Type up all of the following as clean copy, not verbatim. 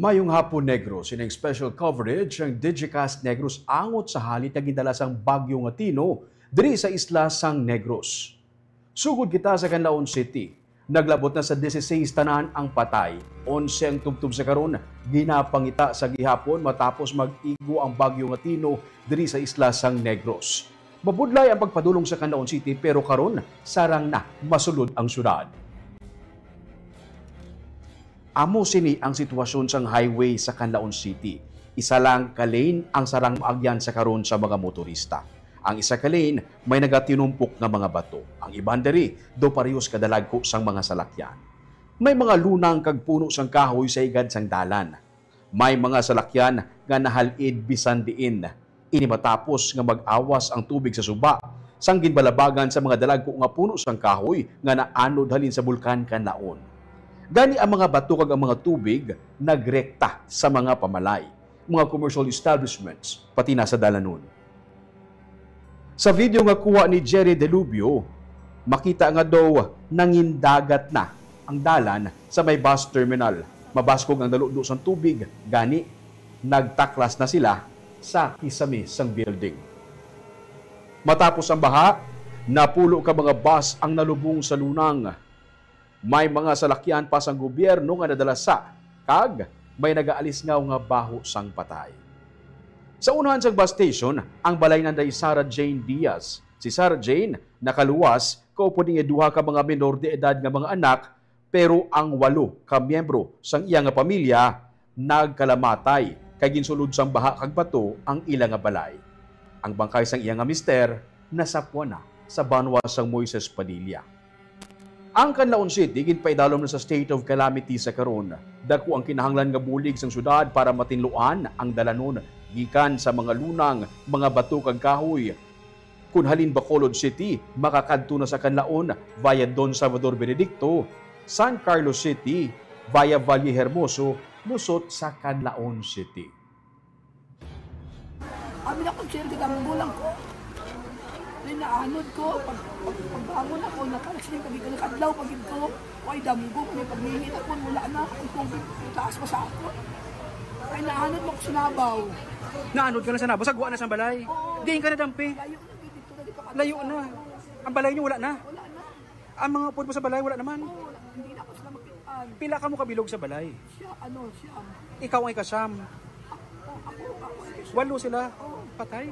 Mayong hapon Negros, in special coverage ang Digicast Negros angot sa halit na gindalasang bagyo nga Tino diri sa isla sang Negros. Sugod kita sa Canlaon City, naglabot na sa 16 tanan ang patay. 11 ang tubtub sa karon, ginapangita sa gihapon matapos mag-igo ang bagyo nga Tino diri sa isla sang Negros. Mabudlay ang pagpadulong sa Canlaon City pero karon sarang na masulod ang syudad. Amo sini ang sitwasyon sang highway sa Canlaon City. Isa lang ka lane ang sarang maagyan sa karon sa mga motorista. Ang isa ka lane may nagatinumpok nga mga bato. Ang iban diri do parehas kadalagko sang mga salakyan. May mga lunang kag puno sang kahoy sa igad sang dalan. May mga salakyan nga nahalid bisan diin. Ini matapos nga mag-awas ang tubig sa suba sang ginbalabagan sa mga dalagko nga puno sang kahoy nga naanod halin sa bulkan Canlaon. Gani ang mga bato kag ang mga tubig nagrekta sa mga pamalay, mga commercial establishments, pati na sa dalanon. Sa video nga kuha ni Jerry Delubio, makita nga daw nangindagat na ang dalan sa may bus terminal. Mabaskog ang daludo sang tubig, gani nagtaklas na sila sa kisame sang building. Matapos ang baha, napulo ka mga bus ang nalubong sa lunang. May mga salakyan pa sang gobyerno nga nadala sa kag may nagaalis nga baho sang patay. Sa unahan sang bus station, ang balay nanday Sarah Jane Diaz. Si Sarah Jane nakaluwas kaupo ni duha ka mga menor de edad nga mga anak pero ang 8 ka miyembro sang iya nga pamilya nagkalamatay kay ginsulod sang baha kag bato ang ila nga balay. Ang bangkay sang iya nga mister nasapwa na sa banwa sang Moises Padilla. Ang Canlaon City ginpaidalom na sa state of calamity sa karon. Dako ang kinahanglan nga bulig sang syudad para matinluan ang dalanon gikan sa mga lunang, mga bato kag kahoy. Kun halin Bacolod City, makakadto na sa Canlaon via Don Salvador Benedicto, San Carlos City via Valle Hermoso, lusot sa Canlaon City. Amin ako sir, lang ko. Naanod ko, pagbangon ako, natalasin kami kadlaw pagid ko, ay damgo, may pagmingit ako, wala na, ang tubig, taas pa sa ako. Ay naanod mo ko sa Nabaw. Naanod ka na sa Nabaw? Sagwa na sa balay? Diin ka na dampi? Layo na. Ang balay niyo wala na? Wala na. Ang mga upod mo sa balay wala naman? Oo, hindi na ako sila makitaan. Pila ka mo kabilog sa balay? Siya. Ikaw ay kasam? Ako. 8 sila? Patay?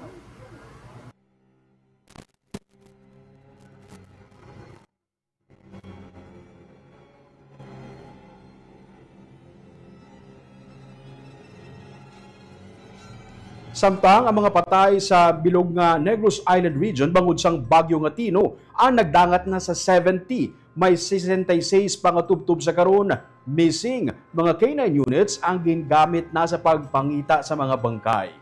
Samtang ang mga patay sa bilog nga Negros Island region bangod sang bagyo nga Tino ang nagdangat na sa 70. May 66 pangatubtub sa karon. Missing mga K9 units ang gingamit na sa pagpangita sa mga bangkay.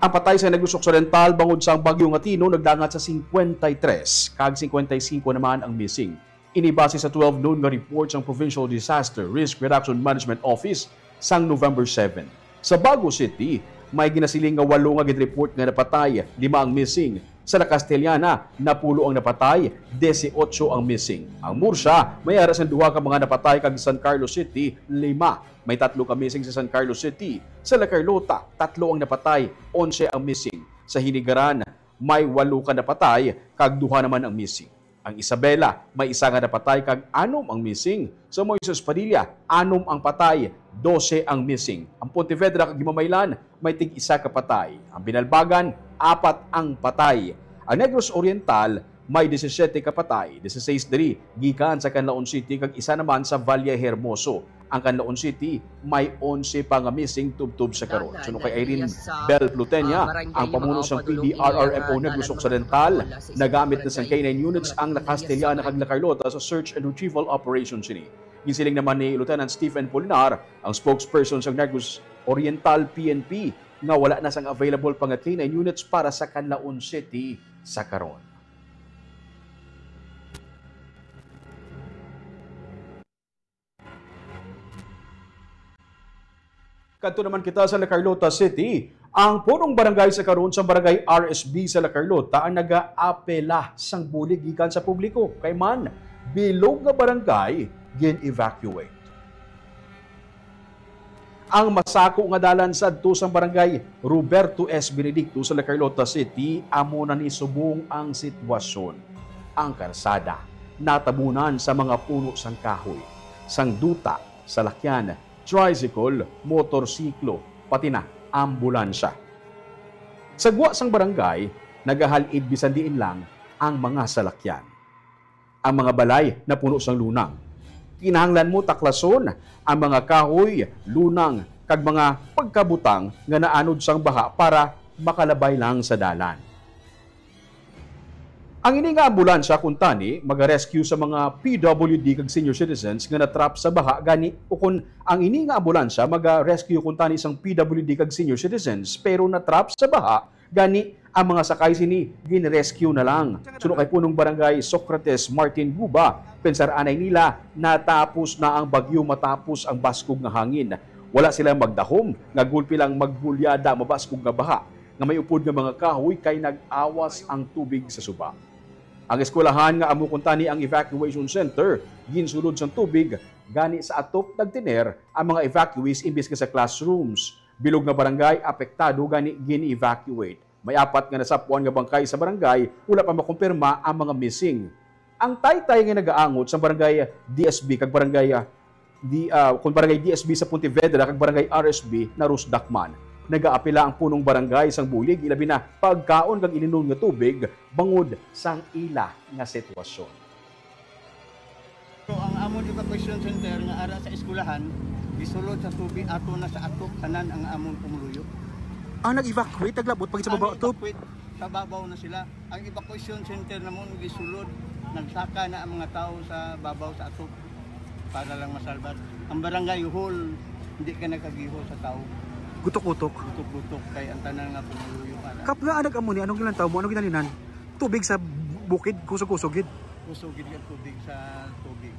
Ang patay sa Negros Occidental bangod sang bagyo nga Tino nagdangat sa 53 kag 55 naman ang missing. Inibase sa 12 noon nga report sang Provincial Disaster Risk Reduction Management Office sang November 7. Sa Bago City, may ginasiling nga 8 nga gid-report nga napatay, 5 ang missing. Sa La Castellana, napulo ang napatay, 18 ang missing. Ang Murcia, may aras ng 2 ka mga napatay kag San Carlos City, 5. May 3 ka missing sa San Carlos City. Sa La Carlota, 3 ang napatay, 11 ang missing. Sa Hinigaran, may 8 ka napatay kag 2 naman ang missing. Ang Isabela, may 1 nga napatay kag 6 ang missing. Sa Moises Padilla, 6 ang patay, 12 ang missing. Ang Pontevedra kag Gimamaylan, may tig 1 ka patay. Ang Binalbagan, 4 ang patay. Ang Negros Oriental, may 17 ka patay, 16 diri gikan sa Canlaon City kag 1 naman sa Valle Hermoso. Ang Canlaon City may 11 pa nga missing tubtub sa karon. Suno kay Irene Bel Plutenia, ang pamuno sa PDRRMO Negros Occidental, nagamit na sa K9 units ang La Castellana kag La Carlota sa search and retrieval operation sini. Gisiling naman ni Lieutenant Stephen Polinar, ang spokesperson sa Negros Oriental PNP, nga wala na sang available pa nga K9 units para sa Canlaon City sa karon. Kadto naman kita sa La Carlota City. Ang punong barangay sa karon sa barangay RSB sa La Carlota ang nag-aapela sang bulig gikan sa publiko. Kay man, bilog nga barangay gin-evacuate. Ang masako nga dalan sadto sa barangay Roberto S. Benedicto sa La Carlota City amo na ni subong ang sitwasyon. Ang karsada natabunan sa mga puno sang kahoy, sang duta, salakyan, tricycle, motorsiklo, pati na ambulansya. Sa guwa sang barangay, nagahalid bisan diin lang ang mga salakyan. Ang mga balay na puno sang lunang. Kinahanglan mo taklason ang mga kahoy, lunang, kag mga pagkabutang nga naanod sang baha para makalabay lang sa dalan. Ang ini nga ambulansya kung tani, mag-rescue sa mga PWD kag senior citizens nga natrap sa baha gani o kung ang ini nga ambulansya mag-rescue kung tani isang PWD kag senior citizens pero natrap sa baha gani ang mga sakay sini gin-rescue na lang. Suno kay punong barangay Socrates Martin Guba, pensar anay nila natapos na ang bagyo matapos ang baskog nga hangin. Wala silang magdahom, nga gulpi lang magbulyada mabaskog nga baha. Nga may upod nga mga kahoy kay nag-awas ang tubig sa suba. Ang eskwelahan nga amo kuntani ang evacuation center, ginsulod sa tubig, gani sa atop nagtiner ang mga evacuees imbis ka sa classrooms. Bilog nga barangay apektado gani gini-evacuate. May 4 nga nasapuan nga bangkay sa barangay, wala pa makumpirma ang mga missing. Ang taytay nga nagaangot sa barangay DSB kag barangay kung barangay DSB sa Pontevedra kag barangay RSB na Rusdakman. Nagaapila ang punong barangay sang bulig ilabi na pagkaon kag ininom nga tubig bangod sang ila nga sitwasyon. So ang amon evacuation center nga ara sa eskwelahan gisulod sa tubig ato na sa atop tanan ang amon pumuluyo. Nag-evacuate naglabot pag sa baba to. Sa babaw na sila. Ang evacuation center namon gisulod nagsaka na ang mga tao sa babaw sa atop para lang masalbat. Ang barangay hall hindi ka nagkagiho sa tao. Gutok-gutok. Gutok-gutok kay ang tanan nga pumuluyo para. Kapla anag amo ni anong gilantaw mo anong ginalinan? Tubig sa bukid kusog-kusogid. Kusogid ang tubig sa tubig.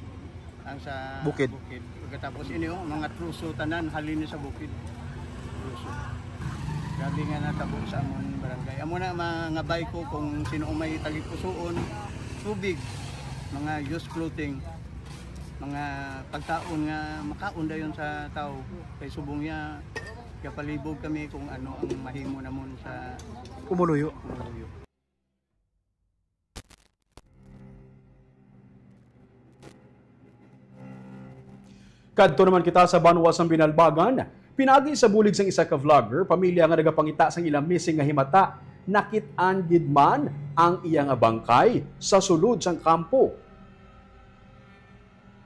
Ang sa bukid. Pagkatapos ini mga truso tanan halin sa bukid. Truso. Grabe nga natabo sa amon barangay. Amo na mga bayko kung sino may tagipusoon, tubig, mga used clothing, mga pagtaon nga makaon dayon sa tao kay subong niya kaya palibog kami kung ano ang mahimo namon sa Pumuluyo. Kadto naman kita sa Banwas ng Binalbagan. Pinagi sa bulig sang isa ka vlogger, pamilya nga nagapangita sang ilang missing nga himata, nakit-an gid man ang iya nga bangkay sa sulod sang kampo.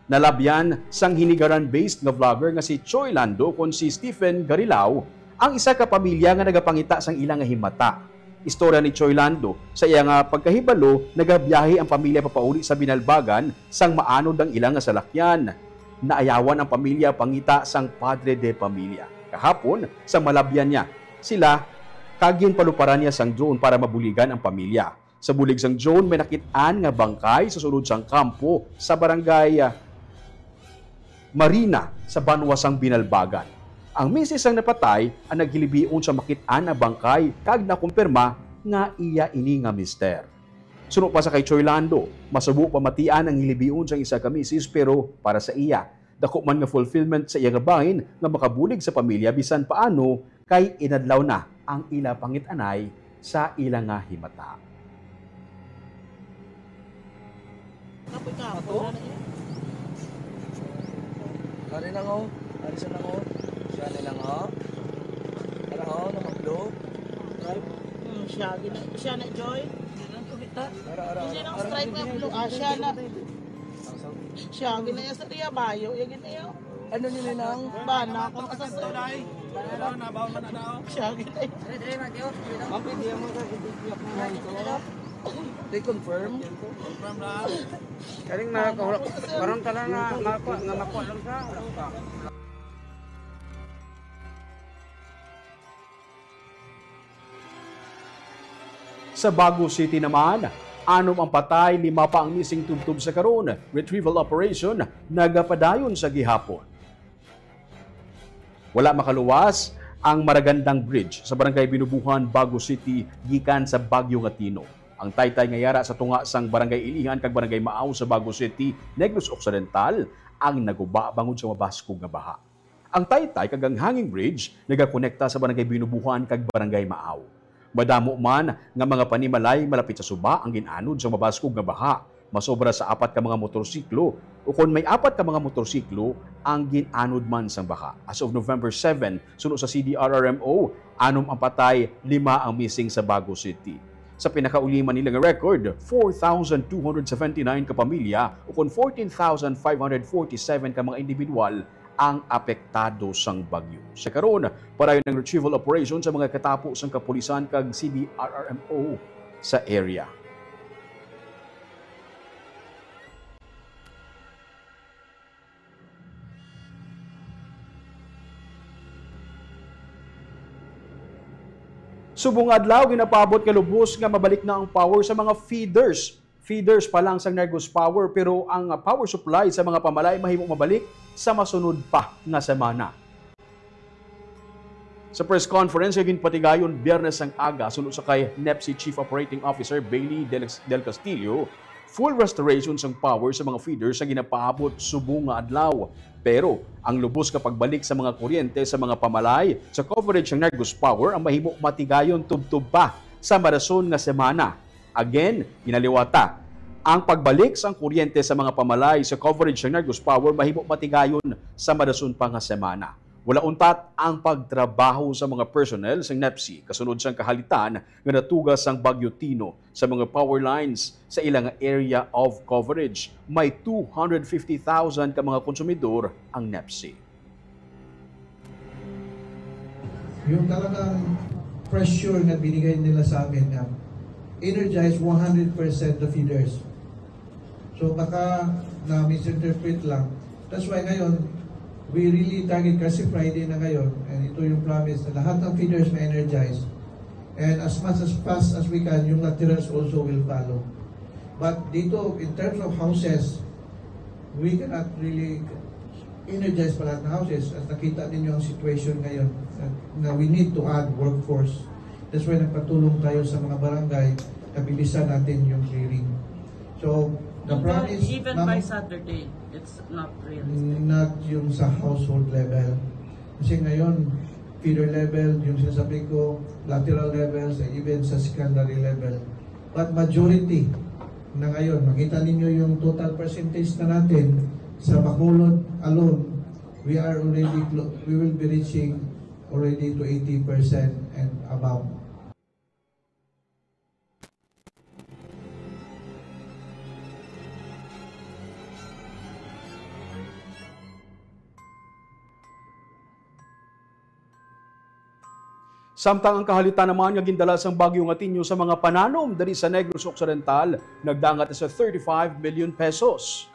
Nalabyan sang hinigaran-based nga vlogger nga si Choi Lando kon si Stephen Garilao ang isa ka pamilya nga nagapangita sang ilang nga himata. Istorya ni Choi Lando, sa iya nga pagkahibalo, nagabiyahe ang pamilya papauli sa Binalbagan sang maanod ang ilang nga salakyan. Naayawan ang pamilya pangita sang padre de pamilya. Kahapon, sa malabyan niya, sila kagin paluparan niya sang drone para mabuligan ang pamilya. Sa bulig sang drone, may nakit-an nga bangkay sa sulod sang kampo sa barangay Marina sa Banwasang Binalbagan. Ang misis ang napatay ang naghilibion sa makit-an na bangkay kag nakumpirma nga iya ini nga mister. Suno pa sa kay Choi Lando, masubo pamatian ang hilibion sa isa ka misis pero para sa iya, dako man nga fulfillment sa iya nga bahin nga makabulig sa pamilya bisan paano kay inadlaw na ang ila pangit-anay sa ila nga himata. Ari lang ho. Ari sa lang ho. Siya lang ho. Ara ho, nakablo. Siya na Joy. Ara. Siya na stripe na blue. Siya na. Siya gina sa riya bayo. Ya gina yo. Ano nila nang? Bana ko sa sunay. Siya gina. Mapit diya mo sa video ko. They confirm? Confirm na. Karing nakakahulak. Parang tala nga makuha lang sa. Sa Baguio City naman, 6 ang patay, 5 pa ang missing tubtub sa karon. Retrieval operation nagapadayon sa gihapon. Wala makaluwas ang Maragandang Bridge sa Barangay Binubuhan, Bago City, gikan sa Bagyo nga Tino. Ang taytay nga yara sa tunga sang Barangay Ilihan kag Barangay Maaw sa Bago City, Negros Occidental, ang naguba bangod sa mabaskog nga baha. Ang taytay kag ang hanging bridge nagakonekta sa Barangay Binubuhan kag Barangay Maaw. Madamo man nga mga panimalay malapit sa suba ang ginanod sa mabaskog nga baha. Masobra sa 4 ka mga motorsiklo o kung may 4 ka mga motorsiklo ang ginanod man sang baha. As of November 7, suno sa CDRRMO, 6 ang patay, 5 ang missing sa Bago City. Sa pinakauliman nilang record, 4,279 ka pamilya o kung 14,547 ka mga individual ang apektado sang bagyo. Sa karon, parayon ng retrieval operation sa mga katapo sang kapulisan kag CDRRMO sa area. Subong adlaw ginapabot ka lubos nga mabalik na ang power sa mga feeders. Feeders pa lang sa Negros Power pero ang power supply sa mga pamalay mahimo mabalik sa masunod pa nga semana. Sa press conference kay ginpatigayon Biyernes ang aga sunod sa kay NEPC Chief Operating Officer Bailey Del Castillo, full restoration sang power sa mga feeders sa ginapaabot subong nga adlaw. Pero ang lubos kapag balik sa mga kuryente sa mga pamalay sa coverage ng Negros Power ang mahimo matigayon tubtub pa sa marason nga semana. Again, ginaliwata, ang pagbalik sa kuryente sa mga pamalay sa coverage ng Negros Power mahimo matigayon sa marason pa nga semana. Wala untat ang pagtrabaho sa mga personnel sa NEPC kasunod sang kahalitan nga natugas sang Bagyo Tino sa mga power lines sa ilang area of coverage. May 250,000 ka mga konsumidor ang NEPC. Yung talagang pressure na binigay nila sa amin na energize 100% the feeders. So baka na misinterpret lang. That's why ngayon, we really target kasi Friday na ngayon and ito yung promise na lahat ng feeders may energize and as much as fast as we can yung laterals also will follow. But dito in terms of houses we cannot really energize pa lahat ng houses as nakita ninyo ang situation ngayon na we need to add workforce. That's why nagpatulong tayo sa mga barangay na bilisan natin yung clearing. So the promise even by Saturday, it's not realistic. Not yung sa household level. Kasi ngayon, feeder level, yung sinasabi ko, lateral levels, and even sa secondary level. But majority na ngayon, makita ninyo yung total percentage na natin sa Bacolod alone, we will be reaching already to 80% and above. Samtang ang kahalitan naman nga gindala sang Bagyo nga Tinyo sa mga pananom diri sa Negros Occidental nagdangat sa 35 million pesos.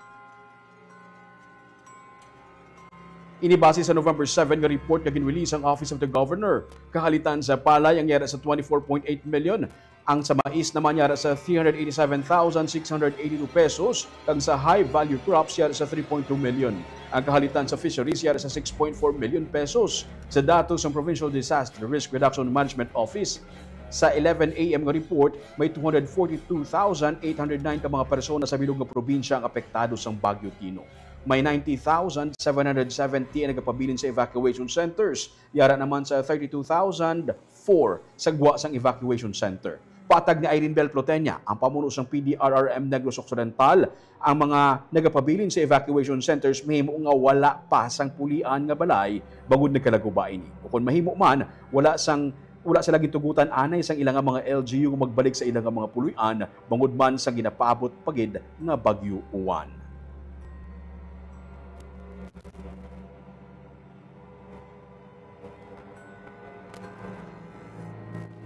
Inibase sa November 7 nga report nga ginrelease ang Office of the Governor. Kahalitan sa palay ang yara sa 24.8 million. Ang sa mais naman yara sa 387,682 pesos. Kang sa high value crops yara sa 3.2 million. Ang kahalitan sa fisheries yara sa 6.4 million pesos. Sa datos ng Provincial Disaster Risk Reduction Management Office, sa 11 a.m. nga report, may 242,809 ka mga persona sa bilog nga probinsya ang apektado sa Bagyo Tino. May 90,770 ang nagapabilin sa evacuation centers. Yara naman sa 32,004 sa guwa sang evacuation center. Patag ni Irene Bel Plotenia, ang pamuno sang PDRRM Negros Occidental, ang mga nagapabilin sa evacuation centers mahimo nga wala pa sang pulian nga balay bangod nagkalaguba ini. O kung mahimo man, wala sila gitugutan anay sang ilang mga LGU magbalik sa ilang mga pulian bangod man sa ginapabot pagid nga Bagyo Uwan.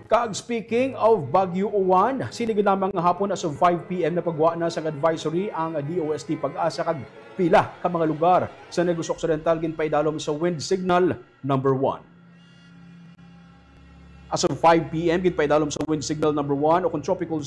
Kag speaking of Bagyo Uwan, sinigid lamang nga hapon as of 5 p.m. na pagwa na sa advisory ang DOST Pag-asa kag pila ka mga lugar sa Negros Occidental ginpaidalom sa wind signal number 1. As of 5 p.m. ginpaidalom sa wind signal number 1 o kung tropical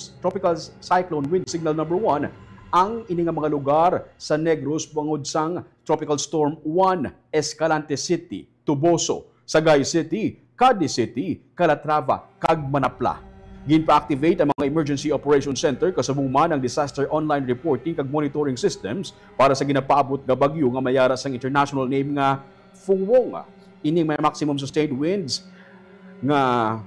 cyclone wind signal number 1 ang ini nga mga lugar sa Negros bangod sang Tropical Storm 1 Escalante City, Tuboso, Sagay City, Cadiz City, Calatrava, kag Manapla. Ginpa-activate ang mga Emergency Operations Center kasubong man ang disaster online reporting kag monitoring systems para sa ginapaabot nga bagyo nga mayara sang international name nga Fungwong. Ining may maximum sustained winds nga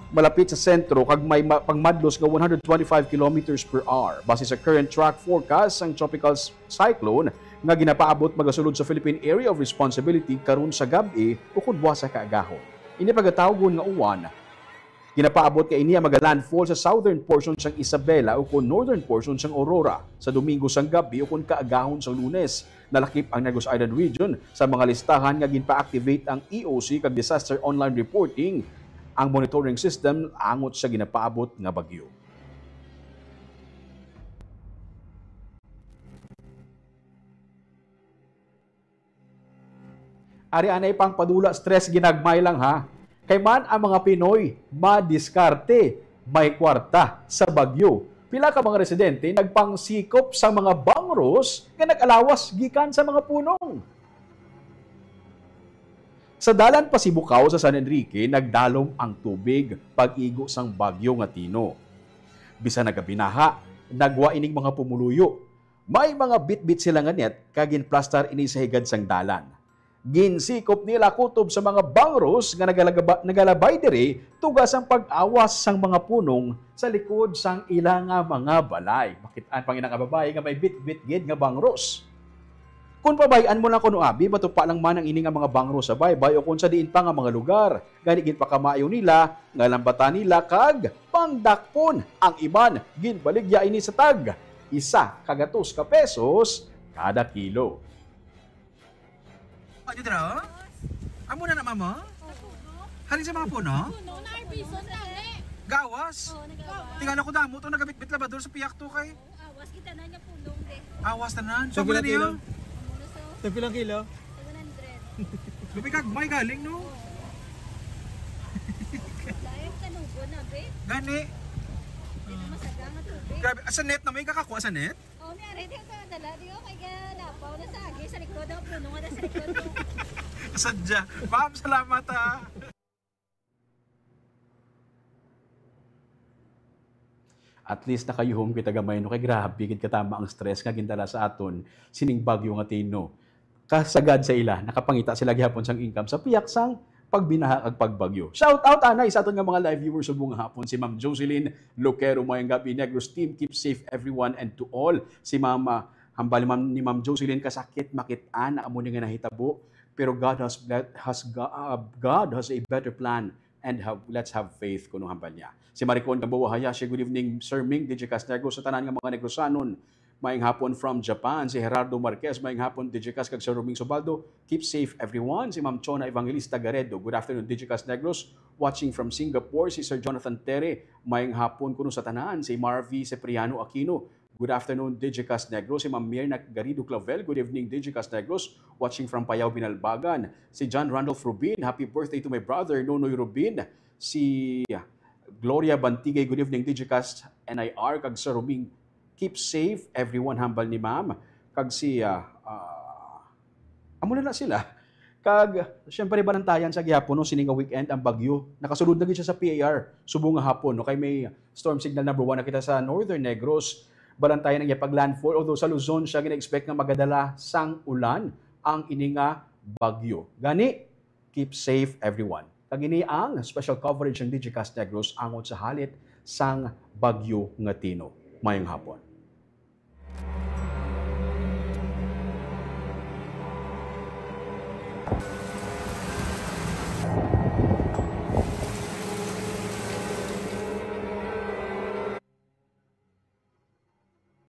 malapit sa sentro kag may pangmadlos nga 125 kilometers per hour. Base sa current track forecast, ang tropical cyclone nga ginapaabot magasulod sa Philippine Area of Responsibility karon sa gabi ukod buwas sa kaagahon. Ini pagatawgon nga uwan ginapaabot kay iniya magalandfall sa southern portion sang Isabela o kon northern portion sang Aurora sa Domingo sang gabi o kon kaagahon sang Lunes. Nalakip ang Negros Island region sa mga listahan nga ginpa-activate ang EOC kag disaster online reporting ang monitoring system angot sa ginapaabot nga bagyo. Ari anay pang padula stress ginagmay lang ha. Kay man ang mga Pinoy madiskarte, may kwarta sa bagyo. Pila ka mga residente nagpangsikop sa mga bangros nga nag-alawas gikan sa mga punong. Sa dalan Pasibukaw sa San Enrique, nagdalom ang tubig pag-igo sang bagyo nga Tino. Bisa nagabinaha, nagwa ining mga pumuluyo. May mga bit-bit sila nga net kagin plastar ini sa higad sang dalan. Ginsikop nila kutob sa mga bangros nga nagalabay diri tugas ang pag-awas sang mga punong sa likod sang ilang mga balay. Makitaan pang inang babae nga may bit-bit gid nga bangros. Kung pabayaan mo lang kuno abi, bato pa lang man ang ini nga mga bangros sa baybay o kung sa diin pa nga mga lugar. Gani gin pakamayo nila, nga lambatan nila kag pangdakpon ang iban ginbaligya ini sa tag. 100 ka pesos kada kilo. Ano dira? Amo na mama? Halin sa mga puno? Puno na arbison dali. Gawas. Tingala ko damo to nagabitbit labador sa piyak to kay. Awas kita na niya pulong de. Awas tanan. So pala niyo? Pilang kilo? 700. Lumikag may galing no. Dahil kanugo na be. Gani. Di na masaga nga tubig. Grabe, sa net na may kakakuha sa net? Oh, may ari di ka dala di ko kay galapaw na sa agi sa likod ng puno nga sa likod mo. Sadya. Ma'am, salamat ha. At least nakayuhom kita gamay no kay grabe gid katama ang stress nga gindala sa aton sining bagyo nga Tino. Kasagad sa ila nakapangita sila gihapon sang income sa piyak sang pagbinaha ag pagbagyo. Shout out anay sa aton nga mga live viewers subong hapon si Ma'am Jocelyn Loquero mayong gabi Negros team, keep safe everyone and to all. Si Mama hambali ni Ma'am Jocelyn kasakit makit-an amo ni nga nahitabo pero God has a better plan and let's have faith kuno hambal niya. Si Maricon Gamboa Hayashi, good evening Sir Ming, DJ Castegos sa tanan nga mga Negrosanon. Maayong hapon from Japan, si Gerardo Marquez, maayong hapon DJ Cas kag Sir Roming Sobaldo. Keep safe everyone. Si Ma'am Chona Evangelista Garedo, good afternoon DJ Cas Negros. Watching from Singapore, si Sir Jonathan Tere, maayong hapon kuno sa tanan. Si Marvy Cipriano Aquino, good afternoon DJ Cas Negros. Si Ma'am Mirna Garrido Clavel, good evening DJ Cas Negros. Watching from Payao Binalbagan. Si John Randolph Rubin, happy birthday to my brother Nonoy Rubin. Si Gloria Bantigay, good evening DJ Cas NIR kag Sir Roming. Keep safe everyone hambal ni Ma'am. Kag si amo na sila. Kag syempre banantayan sa gihapon no sining nga weekend ang bagyo. Nakasulod na gid siya sa PAR subong nga hapon no kay may storm signal number 1 na kita sa Northern Negros. Banantayan ang iyang paglandfall although sa Luzon siya gina-expect nga magadala sang ulan ang ini nga bagyo. Gani keep safe everyone. Kag ini ang special coverage ng DJ Cas Negros angon sa halit sang bagyo nga Tino. Mayong hapon.